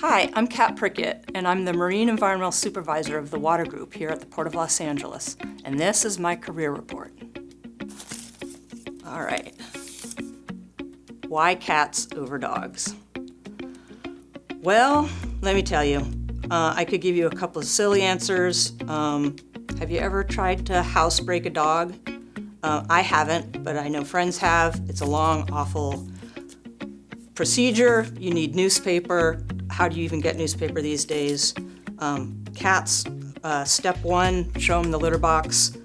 Hi, I'm Kat Prickett, and I'm the Marine Environmental Supervisor of the Water Group here at the Port of Los Angeles, and this is my career report. All right. Why cats over dogs? Well, let me tell you, I could give you a couple of silly answers. Have you ever tried to housebreak a dog? I haven't, but I know friends have. It's a long, awful procedure. You need newspaper. How do you even get newspaper these days? Cats, step one, show them the litter box.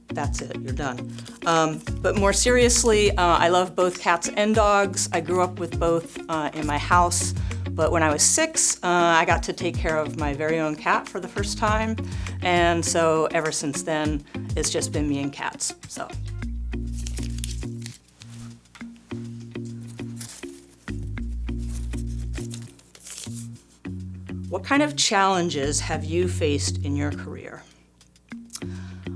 That's it, you're done. But more seriously, I love both cats and dogs. I grew up with both in my house, but when I was 6, I got to take care of my very own cat for the first time. And so ever since then, it's just been me and cats, so. What kind of challenges have you faced in your career?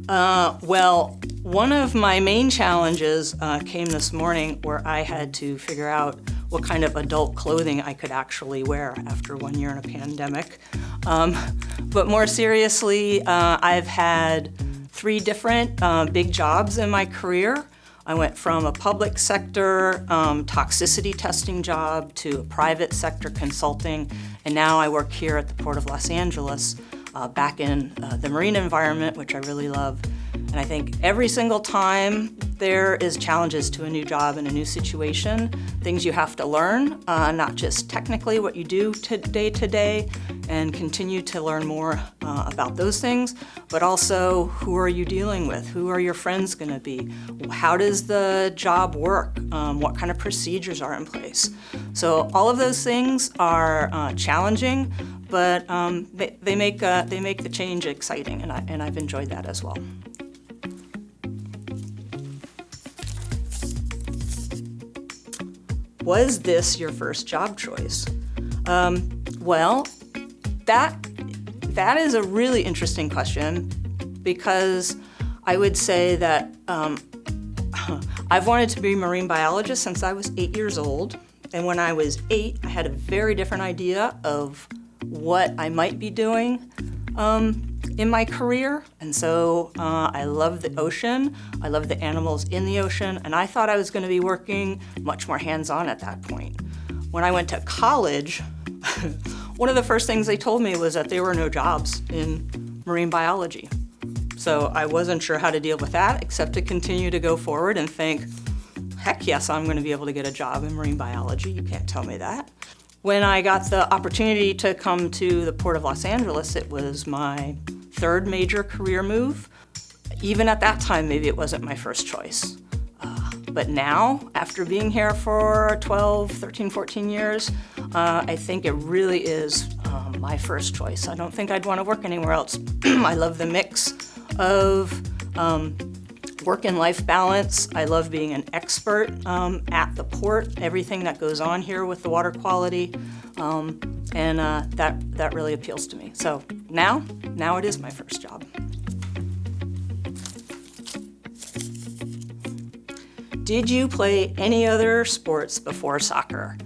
Well, one of my main challenges came this morning where I had to figure out what kind of adult clothing I could actually wear after 1 year in a pandemic. But more seriously, I've had 3 different big jobs in my career. I went from a public sector toxicity testing job to a private sector consulting, and now I work here at the Port of Los Angeles, back in the marine environment, which I really love. And I think every single time there is challenges to a new job and a new situation, things you have to learn, not just technically what you do day to day, and continue to learn more about those things, but also who are you dealing with? Who are your friends gonna be? How does the job work? What kind of procedures are in place? So all of those things are challenging, but they make the change exciting, and I've enjoyed that as well. Was this your first job choice? Well, that is a really interesting question, because I would say that I've wanted to be a marine biologist since I was 8 years old. And when I was 8, I had a very different idea of what I might be doing in my career. And so I love the ocean, I love the animals in the ocean, and I thought I was gonna be working much more hands-on at that point. When I went to college, one of the first things they told me was that there were no jobs in marine biology. So I wasn't sure how to deal with that, except to continue to go forward and think, heck yes, I'm gonna be able to get a job in marine biology, you can't tell me that. When I got the opportunity to come to the Port of Los Angeles, it was my 3rd major career move. Even at that time, maybe it wasn't my first choice. But now, after being here for 12, 13, 14 years, I think it really is my first choice. I don't think I'd want to work anywhere else. I love the mix of work and life balance. I love being an expert at the port, everything that goes on here with the water quality, and that really appeals to me. So now it is my first job. Did you play any other sports before soccer?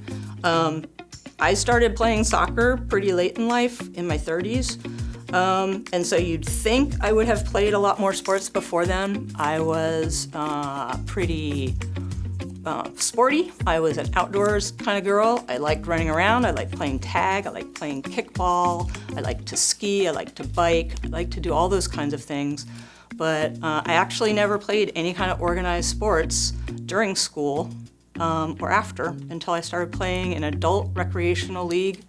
I started playing soccer pretty late in life, in my 30s. And so you'd think I would have played a lot more sports before then. I was pretty sporty. I was an outdoors kind of girl. I liked running around. I liked playing tag. I liked playing kickball. I liked to ski. I liked to bike. I liked to do all those kinds of things. But I actually never played any kind of organized sports during school or after, until I started playing an adult recreational league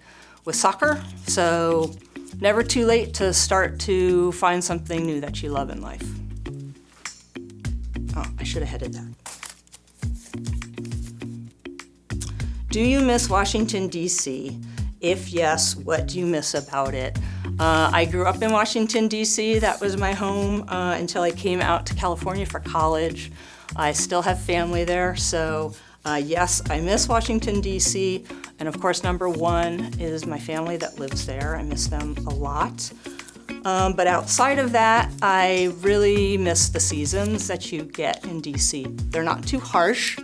with soccer. So never too late to start to find something new that you love in life. Oh, I should have headed that. Do you miss Washington, D.C.? If yes, what do you miss about it? I grew up in Washington, D.C. That was my home until I came out to California for college. I still have family there, so yes, I miss Washington, D.C. And of course, number 1 is my family that lives there. I miss them a lot. But outside of that, I really miss the seasons that you get in DC. They're not too harsh,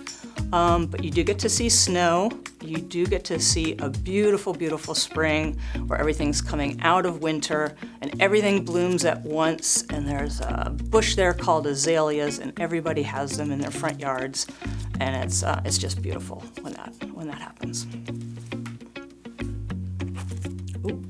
but you do get to see snow. you do get to see a beautiful, beautiful spring where everything's coming out of winter and everything blooms at once, and there's a bush there called azaleas, and everybody has them in their front yards, and it's just beautiful when that happens. Ooh.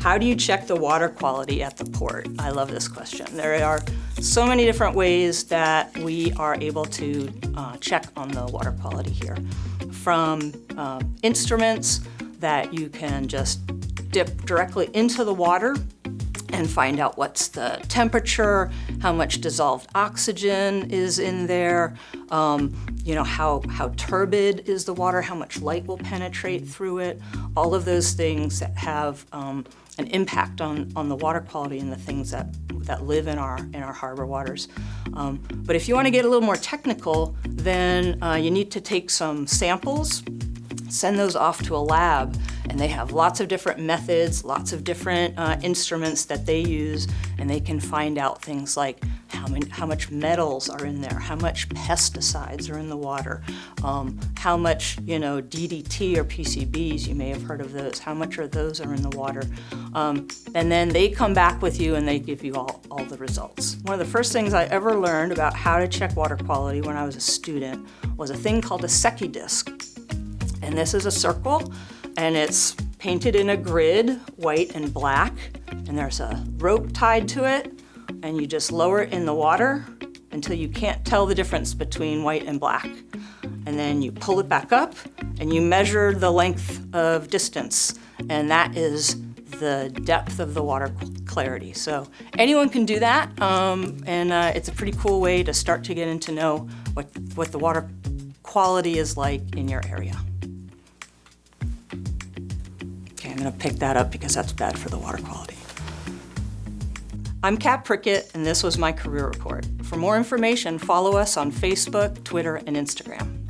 How do you check the water quality at the port? I love this question. There are so many different ways that we are able to check on the water quality here. From instruments that you can just dip directly into the water and find out what's the temperature, how much dissolved oxygen is in there, how turbid is the water, how much light will penetrate through it, all of those things that have an impact on the water quality and the things that live in our harbor waters. But if you want to get a little more technical, then you need to take some samples, send those off to a lab, and they have lots of different methods, lots of different instruments that they use, and they can find out things like how much metals are in there, how much pesticides are in the water, how much DDT or PCBs, you may have heard of those, how much of those are in the water. And then they come back with you and they give you all the results. One of the first things I ever learned about how to check water quality when I was a student was a thing called a Secchi disc. And this is a circle, and it's painted in a grid, white and black, and there's a rope tied to it, and you just lower it in the water until you can't tell the difference between white and black. And then you pull it back up, and you measure the length of distance, and that is the depth of the water clarity. So anyone can do that, and it's a pretty cool way to start to get to know what the water quality is like in your area. I'm going to pick that up because that's bad for the water quality. I'm Kat Prickett, and this was my career report. For more information, follow us on Facebook, Twitter, and Instagram.